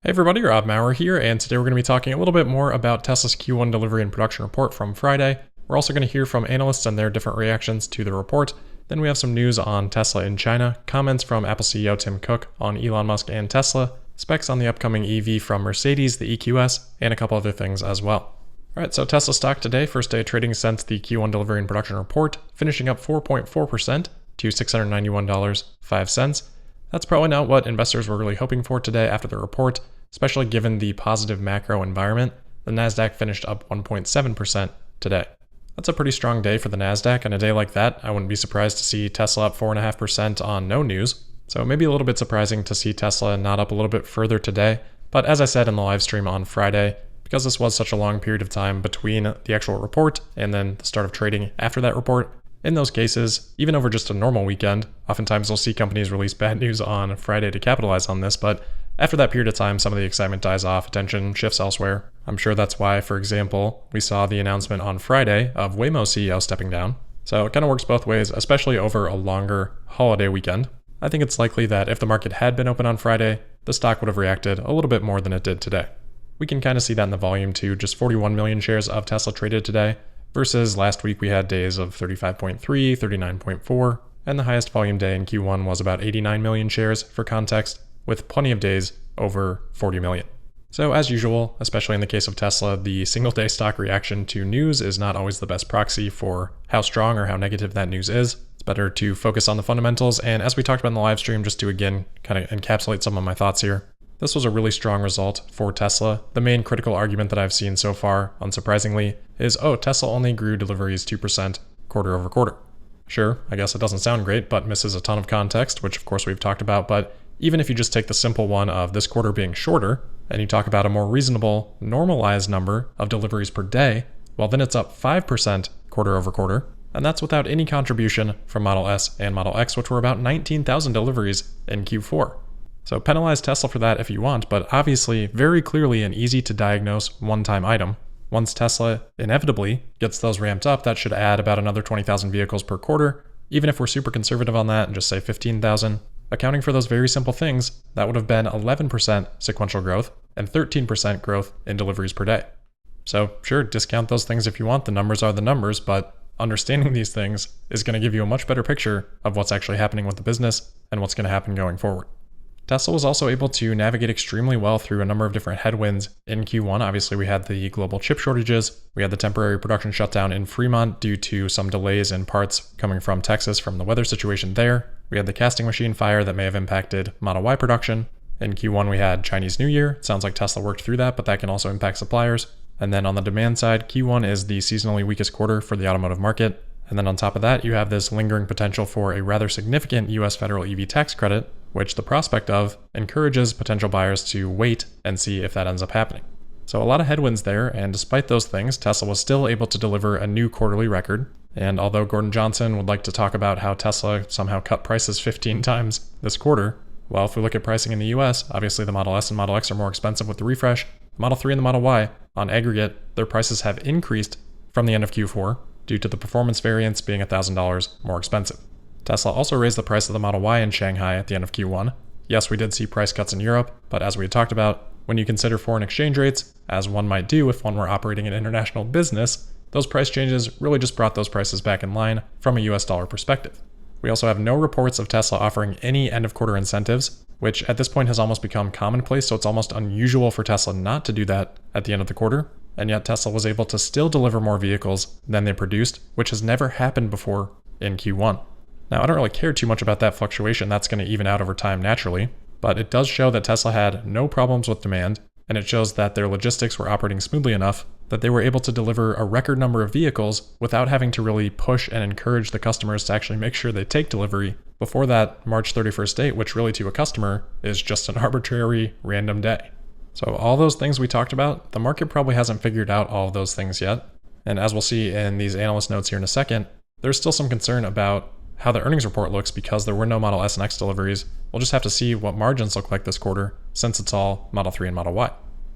Hey everybody, Rob Maurer here, and today we're going to be talking a little bit more about Tesla's Q1 delivery and production report from Friday. We're also going to hear from analysts and their different reactions to the report. Then we have some news on Tesla in China, comments from Apple CEO Tim Cook on Elon Musk and Tesla, specs on the upcoming EV from Mercedes, the EQS, and a couple other things as well. Alright, so Tesla stock today, first day of trading since the Q1 delivery and production report, finishing up 4.4% to $691.05. That's probably not what investors were really hoping for today after the report, especially given the positive macro environment. The Nasdaq finished up 1.7% today. That's a pretty strong day for the Nasdaq, and a day like that, I wouldn't be surprised to see Tesla up 4.5% on no news. So maybe a little bit surprising to see Tesla not up a little bit further today. But as I said in the live stream on Friday, because this was such a long period of time between the actual report and then the start of trading after that report, in those cases, even over just a normal weekend, oftentimes we'll see companies release bad news on Friday to capitalize on this, but after that period of time, some of the excitement dies off, attention shifts elsewhere. I'm sure that's why, for example, we saw the announcement on Friday of Waymo CEO stepping down. So it kind of works both ways, especially over a longer holiday weekend. I think it's likely that if the market had been open on Friday, the stock would have reacted a little bit more than it did today. We can kind of see that in the volume too, just 41 million shares of Tesla traded today, versus last week we had days of 35.3, 39.4, and the highest volume day in Q1 was about 89 million shares for context, with plenty of days over 40 million. So as usual, especially in the case of Tesla, the single day stock reaction to news is not always the best proxy for how strong or how negative that news is. It's better to focus on the fundamentals, and as we talked about in the live stream, just to again kind of encapsulate some of my thoughts here, this was a really strong result for Tesla. The main critical argument that I've seen so far, unsurprisingly, is, Tesla only grew deliveries 2% quarter over quarter. Sure, I guess it doesn't sound great, but misses a ton of context, which of course we've talked about, but even if you just take the simple one of this quarter being shorter, and you talk about a more reasonable, normalized number of deliveries per day, well then it's up 5% quarter over quarter, and that's without any contribution from Model S and Model X, which were about 19,000 deliveries in Q4. So penalize Tesla for that if you want, but obviously very clearly an easy to diagnose one-time item. Once Tesla inevitably gets those ramped up, that should add about another 20,000 vehicles per quarter. Even if we're super conservative on that and just say 15,000, accounting for those very simple things, that would have been 11% sequential growth and 13% growth in deliveries per day. So sure, discount those things if you want, the numbers are the numbers, but understanding these things is going to give you a much better picture of what's actually happening with the business and what's going to happen going forward. Tesla was also able to navigate extremely well through a number of different headwinds in Q1. Obviously, we had the global chip shortages. We had the temporary production shutdown in Fremont due to some delays in parts coming from Texas from the weather situation there. We had the casting machine fire that may have impacted Model Y production. In Q1, we had Chinese New Year. It sounds like Tesla worked through that, but that can also impact suppliers. And then on the demand side, Q1 is the seasonally weakest quarter for the automotive market. And then on top of that, you have this lingering potential for a rather significant US federal EV tax credit, which the prospect of encourages potential buyers to wait and see if that ends up happening. So a lot of headwinds there, and despite those things, Tesla was still able to deliver a new quarterly record. And although Gordon Johnson would like to talk about how Tesla somehow cut prices 15 times this quarter, well, if we look at pricing in the US, obviously the Model S and Model X are more expensive with the refresh. The Model 3 and the Model Y, on aggregate, their prices have increased from the end of Q4 due to the performance variance being $1,000 more expensive. Tesla also raised the price of the Model Y in Shanghai at the end of Q1. Yes, we did see price cuts in Europe, but as we had talked about, when you consider foreign exchange rates, as one might do if one were operating an international business, those price changes really just brought those prices back in line from a US dollar perspective. We also have no reports of Tesla offering any end-of-quarter incentives, which at this point has almost become commonplace, so it's almost unusual for Tesla not to do that at the end of the quarter. And yet Tesla was able to still deliver more vehicles than they produced, which has never happened before in Q1. Now, I don't really care too much about that fluctuation. That's going to even out over time naturally, but it does show that Tesla had no problems with demand, and it shows that their logistics were operating smoothly enough that they were able to deliver a record number of vehicles without having to really push and encourage the customers to actually make sure they take delivery before that March 31st date, which really to a customer is just an arbitrary random day. So all those things we talked about, the market probably hasn't figured out all of those things yet. And as we'll see in these analyst notes here in a second, there's still some concern about how the earnings report looks because there were no Model S and X deliveries. We'll just have to see what margins look like this quarter since it's all Model 3 and Model Y.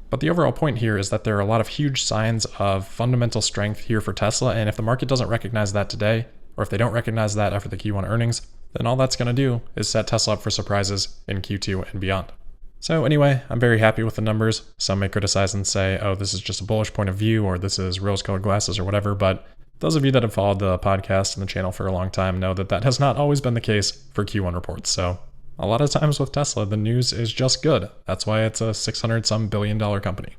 But the overall point here is that there are a lot of huge signs of fundamental strength here for Tesla, and if the market doesn't recognize that today, or if they don't recognize that after the Q1 earnings, then all that's going to do is set Tesla up for surprises in Q2 and beyond. So anyway, I'm very happy with the numbers. Some may criticize and say, oh, this is just a bullish point of view, or this is rose-colored glasses or whatever, but those of you that have followed the podcast and the channel for a long time know that that has not always been the case for Q1 reports. So a lot of times with Tesla, the news is just good. That's why it's a $600-some billion company.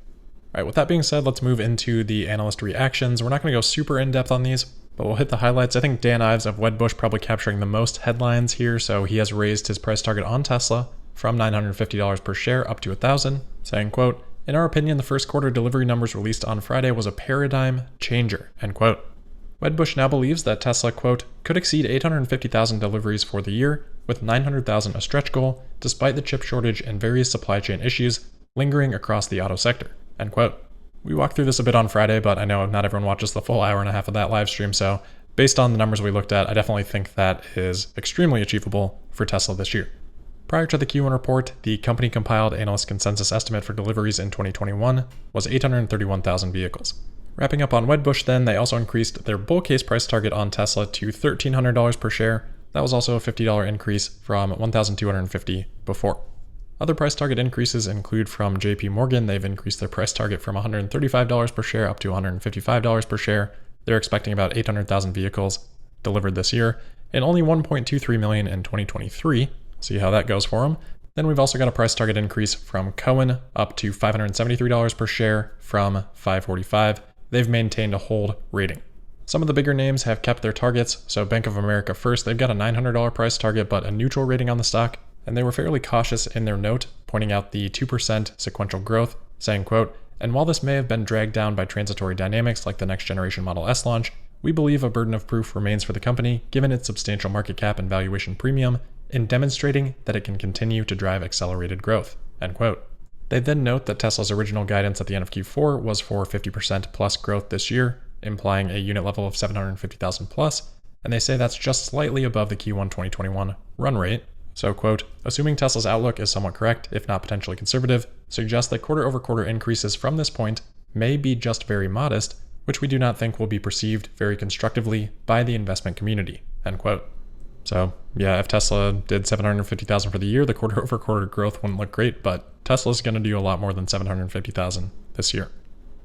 All right, with that being said, let's move into the analyst reactions. We're not going to go super in-depth on these, but we'll hit the highlights. I think Dan Ives of Wedbush probably capturing the most headlines here. So he has raised his price target on Tesla from $950 per share up to $1,000, saying, quote, "In our opinion, the first quarter delivery numbers released on Friday was a paradigm changer," end quote. Wedbush now believes that Tesla, quote, "could exceed 850,000 deliveries for the year, with 900,000 a stretch goal, despite the chip shortage and various supply chain issues lingering across the auto sector," end quote. We walked through this a bit on Friday, but I know not everyone watches the full hour and a half of that live stream, so based on the numbers we looked at, I definitely think that is extremely achievable for Tesla this year. Prior to the Q1 report, the company compiled analyst consensus estimate for deliveries in 2021 was 831,000 vehicles. Wrapping up on Wedbush then, they also increased their bull case price target on Tesla to $1,300 per share. That was also a $50 increase from $1,250 before. Other price target increases include from JP Morgan. They've increased their price target from $135 per share up to $155 per share. They're expecting about 800,000 vehicles delivered this year and only 1.23 million in 2023. See how that goes for them. Then we've also got a price target increase from Cohen up to $573 per share from $545. They've maintained a hold rating. Some of the bigger names have kept their targets. So Bank of America first, they've got a $900 price target, but a neutral rating on the stock. And they were fairly cautious in their note, pointing out the 2% sequential growth, saying, quote, "And while this may have been dragged down by transitory dynamics like the next generation Model S launch, we believe a burden of proof remains for the company, given its substantial market cap and valuation premium, in demonstrating that it can continue to drive accelerated growth," end quote. They then note that Tesla's original guidance at the end of Q4 was for 50% plus growth this year, implying a unit level of 750,000 plus, and they say that's just slightly above the Q1 2021 run rate. So, quote, "Assuming Tesla's outlook is somewhat correct, if not potentially conservative, suggests that quarter-over-quarter increases from this point may be just very modest, which we do not think will be perceived very constructively by the investment community," end quote. So, yeah, if Tesla did 750,000 for the year, the quarter-over-quarter growth wouldn't look great, but Tesla's going to do a lot more than 750,000 this year.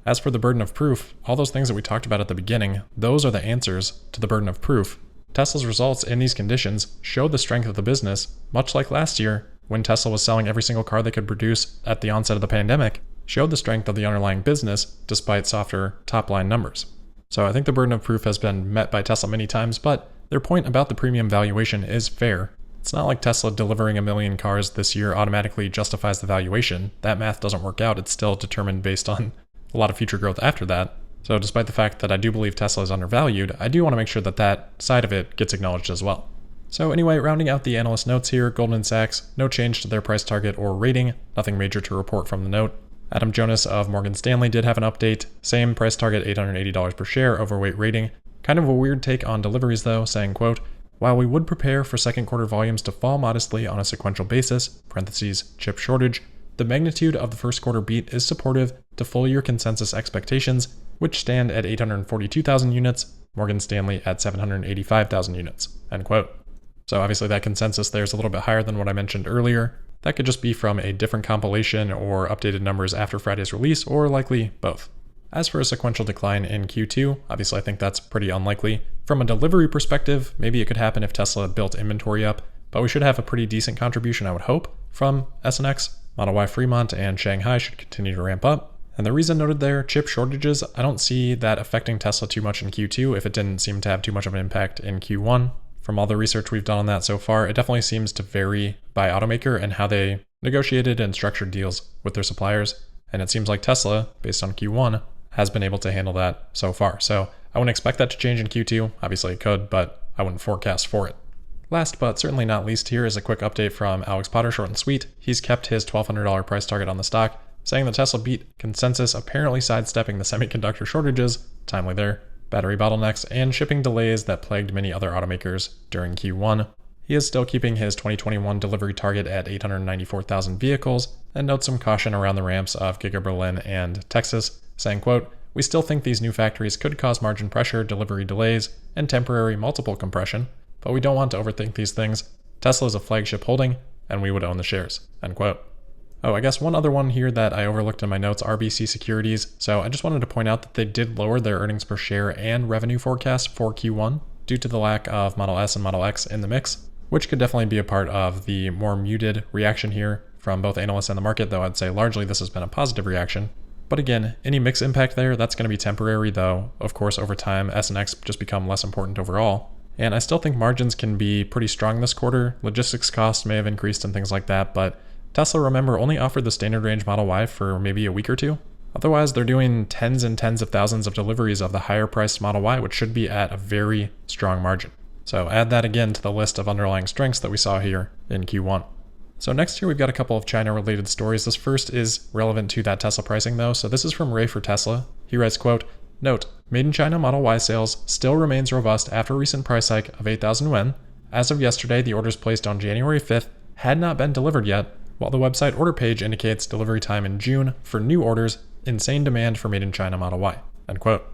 As for the burden of proof, all those things that we talked about at the beginning, those are the answers to the burden of proof. Tesla's results in these conditions show the strength of the business, much like last year, when Tesla was selling every single car they could produce at the onset of the pandemic, showed the strength of the underlying business despite softer top-line numbers. So I think the burden of proof has been met by Tesla many times, but their point about the premium valuation is fair. It's not like Tesla delivering 1 million cars this year automatically justifies the valuation. That math doesn't work out. It's still determined based on a lot of future growth after that. So despite the fact that I do believe Tesla is undervalued, I do want to make sure that that side of it gets acknowledged as well. So anyway, rounding out the analyst notes here, Goldman Sachs, no change to their price target or rating, nothing major to report from the note. Adam Jonas of Morgan Stanley did have an update, same price target, $880 per share, overweight rating. Kind of a weird take on deliveries though, saying, quote, "While we would prepare for second quarter volumes to fall modestly on a sequential basis, parentheses, chip shortage, the magnitude of the first quarter beat is supportive to full year consensus expectations, which stand at 842,000 units, Morgan Stanley at 785,000 units," end quote. So obviously that consensus there is a little bit higher than what I mentioned earlier. That could just be from a different compilation or updated numbers after Friday's release, or likely both. As for a sequential decline in Q2, obviously I think that's pretty unlikely. From a delivery perspective, maybe it could happen if Tesla built inventory up, but we should have a pretty decent contribution, I would hope, from S and X. Model Y Fremont and Shanghai should continue to ramp up. And the reason noted there, chip shortages, I don't see that affecting Tesla too much in Q2 if it didn't seem to have too much of an impact in Q1. From all the research we've done on that so far, it definitely seems to vary by automaker and how they negotiated and structured deals with their suppliers. And it seems like Tesla, based on Q1, has been able to handle that so far. So I wouldn't expect that to change in Q2. Obviously it could, but I wouldn't forecast for it. Last but certainly not least, here is a quick update from Alex Potter, short and sweet. He's kept his $1,200 price target on the stock, saying the Tesla beat consensus, apparently sidestepping the semiconductor shortages, timely there, battery bottlenecks, and shipping delays that plagued many other automakers during Q1. He is still keeping his 2021 delivery target at 894,000 vehicles, and notes some caution around the ramps of Giga Berlin and Texas, saying, quote, "We still think these new factories could cause margin pressure, delivery delays, and temporary multiple compression, but we don't want to overthink these things. Tesla is a flagship holding, and we would own the shares," end quote. Oh, I guess one other one here that I overlooked in my notes, RBC Securities. So I just wanted to point out that they did lower their earnings per share and revenue forecast for Q1 due to the lack of Model S and Model X in the mix, which could definitely be a part of the more muted reaction here from both analysts and the market, though I'd say largely this has been a positive reaction. But again, any mix impact there, that's going to be temporary, though of course over time S and X just become less important overall. And I still think margins can be pretty strong this quarter. Logistics costs may have increased and things like that, but Tesla, remember, only offered the standard range Model Y for maybe a week or two. Otherwise, they're doing tens and tens of thousands of deliveries of the higher priced Model Y, which should be at a very strong margin. So add that again to the list of underlying strengths that we saw here in Q1. So next here, we've got a couple of China-related stories. This first is relevant to that Tesla pricing though. So this is from Ray for Tesla. He writes, quote, "Note, made in China Model Y sales still remains robust after a recent price hike of 8,000 yuan. As of yesterday, the orders placed on January 5th had not been delivered yet, while the website order page indicates delivery time in June for new orders, insane demand for made in China Model Y," end quote.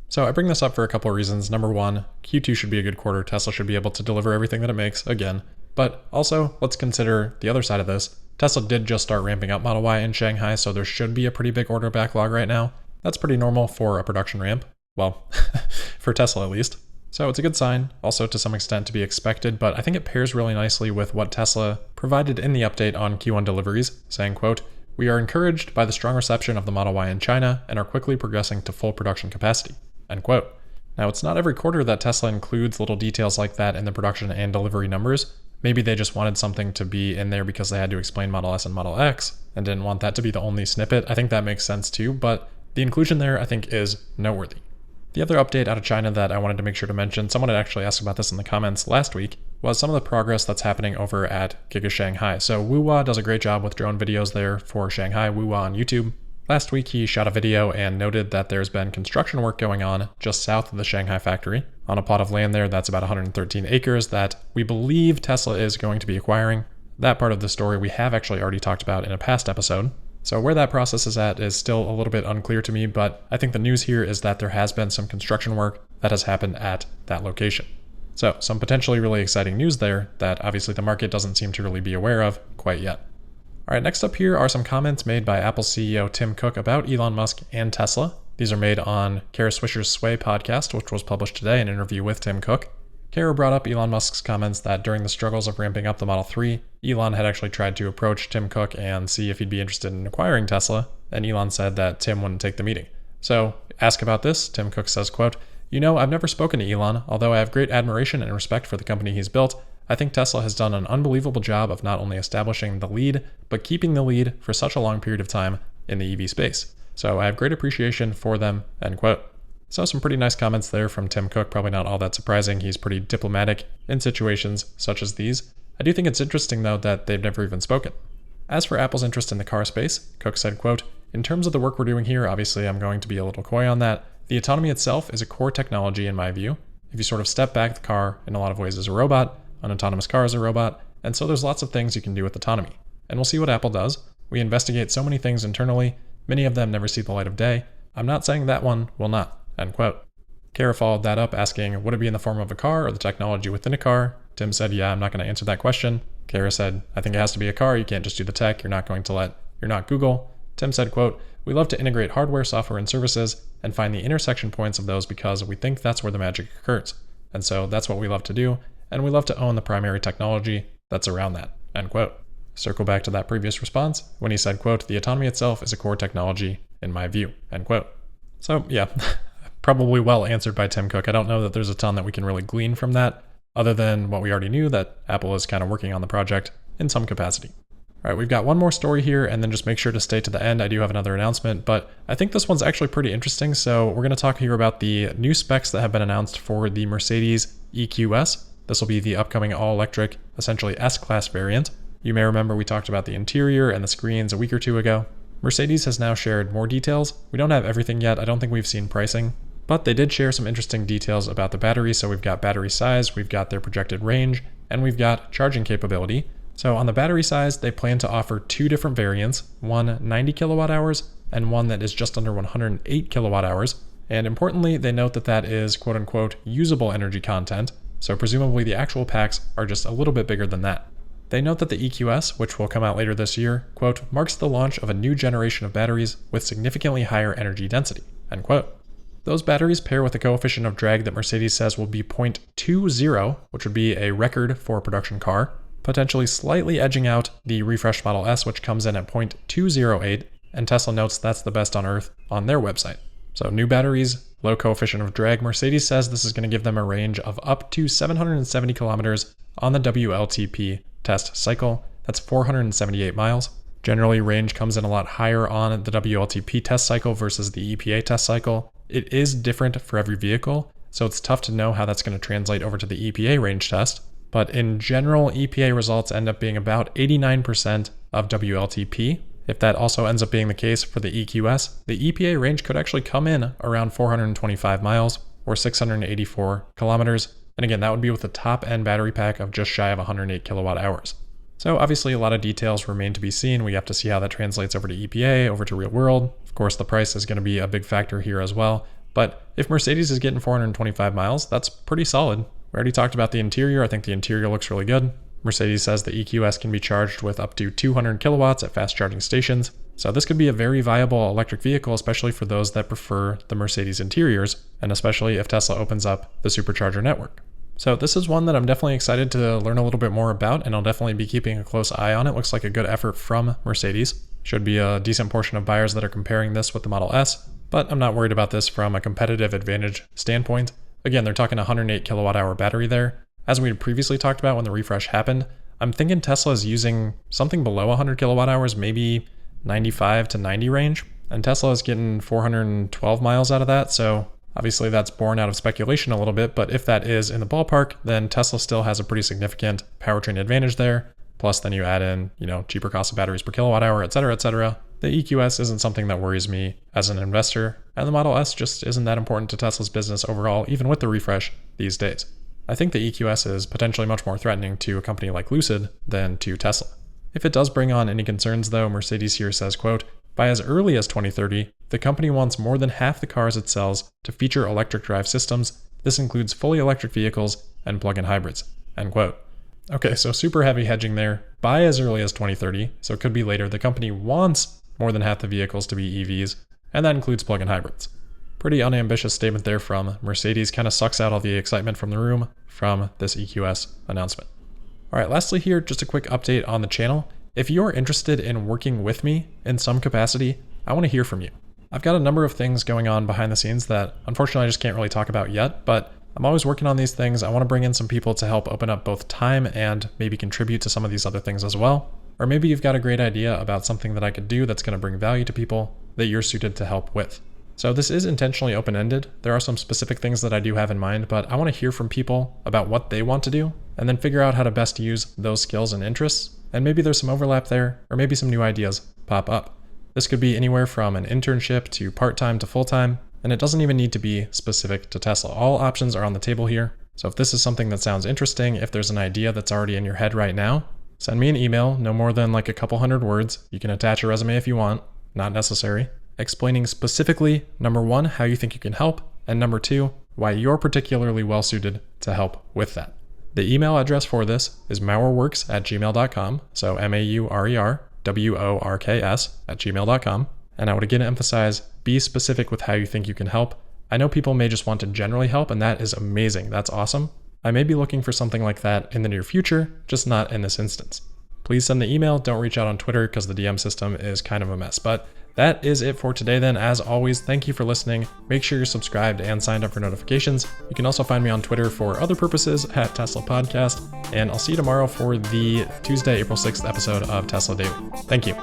So I bring this up for a couple of reasons. Number one, Q2 should be a good quarter. Tesla should be able to deliver everything that it makes again. But also, let's consider the other side of this. Tesla did just start ramping up Model Y in Shanghai, so there should be a pretty big order backlog right now. That's pretty normal for a production ramp. Well, for Tesla at least. So it's a good sign, also to some extent to be expected, but I think it pairs really nicely with what Tesla provided in the update on Q1 deliveries, saying, quote, "We are encouraged by the strong reception of the Model Y in China and are quickly progressing to full production capacity," end quote. Now, it's not every quarter that Tesla includes little details like that in the production and delivery numbers. Maybe they just wanted something to be in there because they had to explain Model S and Model X and didn't want that to be the only snippet. I think that makes sense too, but the inclusion there I think is noteworthy. The other update out of China that I wanted to make sure to mention, someone had actually asked about this in the comments last week, was some of the progress that's happening over at Giga Shanghai. So Wuwa does a great job with drone videos there for Shanghai, Wuwa on YouTube. Last week he shot a video and noted that there's been construction work going on just south of the Shanghai factory on a plot of land there that's about 113 acres that we believe Tesla is going to be acquiring. That part of the story we have actually already talked about in a past episode. So where that process is at is still a little bit unclear to me, but I think the news here is that there has been some construction work that has happened at that location. So some potentially really exciting news there that obviously the market doesn't seem to really be aware of quite yet. All right, next up here are some comments made by Apple CEO Tim Cook about Elon Musk and Tesla. These are made on Kara Swisher's Sway podcast, which was published today, an interview with Tim Cook. Kara brought up Elon Musk's comments that during the struggles of ramping up the Model 3, Elon had actually tried to approach Tim Cook and see if he'd be interested in acquiring Tesla, and Elon said that Tim wouldn't take the meeting. So, ask about this, Tim Cook says, quote, "You know, I've never spoken to Elon, although I have great admiration and respect for the company he's built. I think Tesla has done an unbelievable job of not only establishing the lead, but keeping the lead for such a long period of time in the EV space. So I have great appreciation for them," end quote. So some pretty nice comments there from Tim Cook, probably not all that surprising. He's pretty diplomatic in situations such as these. I do think it's interesting though that they've never even spoken. As for Apple's interest in the car space, Cook said, quote, "In terms of the work we're doing here, obviously I'm going to be a little coy on that. The autonomy itself is a core technology in my view. If you sort of step back, the car in a lot of ways is a robot, an autonomous car is a robot, and so there's lots of things you can do with autonomy. And we'll see what Apple does. We investigate so many things internally, many of them never see the light of day. I'm not saying that one will not," end quote. Kara followed that up asking, would it be in the form of a car or the technology within a car? Tim said, yeah, I'm not going to answer that question. Kara said, I think it has to be a car. You can't just do the tech. You're not Google. Tim said, quote, "We love to integrate hardware, software, and services and find the intersection points of those because we think that's where the magic occurs. And so that's what we love to do. And we love to own the primary technology that's around that," end quote. Circle back to that previous response when he said, quote, "The autonomy itself is a core technology in my view," end quote. So yeah, probably well answered by Tim Cook. I don't know that there's a ton that we can really glean from that, other than what we already knew, that Apple is kind of working on the project in some capacity. All right, we've got one more story here, and then just make sure to stay to the end. I do have another announcement, but I think this one's actually pretty interesting. So we're going to talk here about the new specs that have been announced for the Mercedes EQS. This will be the upcoming all-electric, essentially S-Class variant. You may remember we talked about the interior and the screens a week or two ago. Mercedes has now shared more details. We don't have everything yet. I don't think we've seen pricing, but they did share some interesting details about the battery. So we've got battery size, we've got their projected range, and we've got charging capability. So on the battery size, they plan to offer two different variants, one 90 kilowatt hours and one that is just under 108 kilowatt hours. And importantly, they note that that is quote unquote usable energy content. So presumably the actual packs are just a little bit bigger than that. They note that the EQS, which will come out later this year, quote, marks the launch of a new generation of batteries with significantly higher energy density, end quote. Those batteries pair with a coefficient of drag that Mercedes says will be 0.20, which would be a record for a production car, potentially slightly edging out the refreshed Model S, which comes in at 0.208, and Tesla notes that's the best on Earth on their website. So new batteries, low coefficient of drag. Mercedes says this is going to give them a range of up to 770 kilometers on the WLTP test cycle. That's 478 miles. Generally, range comes in a lot higher on the WLTP test cycle versus the EPA test cycle. It is different for every vehicle, so it's tough to know how that's going to translate over to the EPA range test. But in general, EPA results end up being about 89% of WLTP. If that also ends up being the case for the EQS, the EPA range could actually come in around 425 miles or 684 kilometers. And again, that would be with the top end battery pack of just shy of 108 kilowatt hours. So obviously a lot of details remain to be seen. We have to see how that translates over to EPA, over to real world. Of course, the price is going to be a big factor here as well. But if Mercedes is getting 425 miles, that's pretty solid. We already talked about the interior. I think the interior looks really good. Mercedes says the EQS can be charged with up to 200 kilowatts at fast charging stations. So this could be a very viable electric vehicle, especially for those that prefer the Mercedes interiors, and especially if Tesla opens up the supercharger network. So this is one that I'm definitely excited to learn a little bit more about, and I'll definitely be keeping a close eye on it. Looks like a good effort from Mercedes. Should be a decent portion of buyers that are comparing this with the Model S, but I'm not worried about this from a competitive advantage standpoint. Again, they're talking 108 kilowatt hour battery there. As we had previously talked about when the refresh happened, I'm thinking Tesla is using something below 100 kilowatt hours, maybe 95 to 90 range, and Tesla is getting 412 miles out of that, so obviously that's born out of speculation a little bit, but if that is in the ballpark, then Tesla still has a pretty significant powertrain advantage there. Plus then you add in, cheaper cost of batteries per kilowatt hour, et cetera, et cetera. The EQS isn't something that worries me as an investor, and the Model S just isn't that important to Tesla's business overall, even with the refresh these days. I think the EQS is potentially much more threatening to a company like Lucid than to Tesla. If it does bring on any concerns though, Mercedes here says, quote, by as early as 2030, the company wants more than half the cars it sells to feature electric drive systems. This includes fully electric vehicles and plug-in hybrids, end quote. Okay, so super heavy hedging there. By as early as 2030, so it could be later, the company wants more than half the vehicles to be EVs, and that includes plug-in hybrids. Pretty unambitious statement there from Mercedes, kind of sucks out all the excitement from the room from this EQS announcement. All right, lastly here, just a quick update on the channel. If you're interested in working with me in some capacity, I want to hear from you. I've got a number of things going on behind the scenes that unfortunately I just can't really talk about yet, but I'm always working on these things. I want to bring in some people to help open up both time and maybe contribute to some of these other things as well. Or maybe you've got a great idea about something that I could do that's going to bring value to people that you're suited to help with. So this is intentionally open-ended. There are some specific things that I do have in mind, but I want to hear from people about what they want to do and then figure out how to best use those skills and interests. And maybe there's some overlap there, or maybe some new ideas pop up. This could be anywhere from an internship to part-time to full-time, and it doesn't even need to be specific to Tesla. All options are on the table here. So if this is something that sounds interesting, if there's an idea that's already in your head right now, send me an email, no more than like a couple hundred words. You can attach a resume if you want, not necessary, explaining specifically, number one, how you think you can help, and number two, why you're particularly well suited to help with that. The email address for this is maurerworks@gmail.com, so maurerworks@gmail.com. And I would again emphasize, be specific with how you think you can help. I know people may just want to generally help, and that is amazing. That's awesome. I may be looking for something like that in the near future, just not in this instance. Please send the email. Don't reach out on Twitter because the DM system is kind of a mess. But that is it for today then. As always, thank you for listening. Make sure you're subscribed and signed up for notifications. You can also find me on Twitter for other purposes at Tesla Podcast. And I'll see you tomorrow for the Tuesday, April 6th episode of Tesla Daily. Thank you.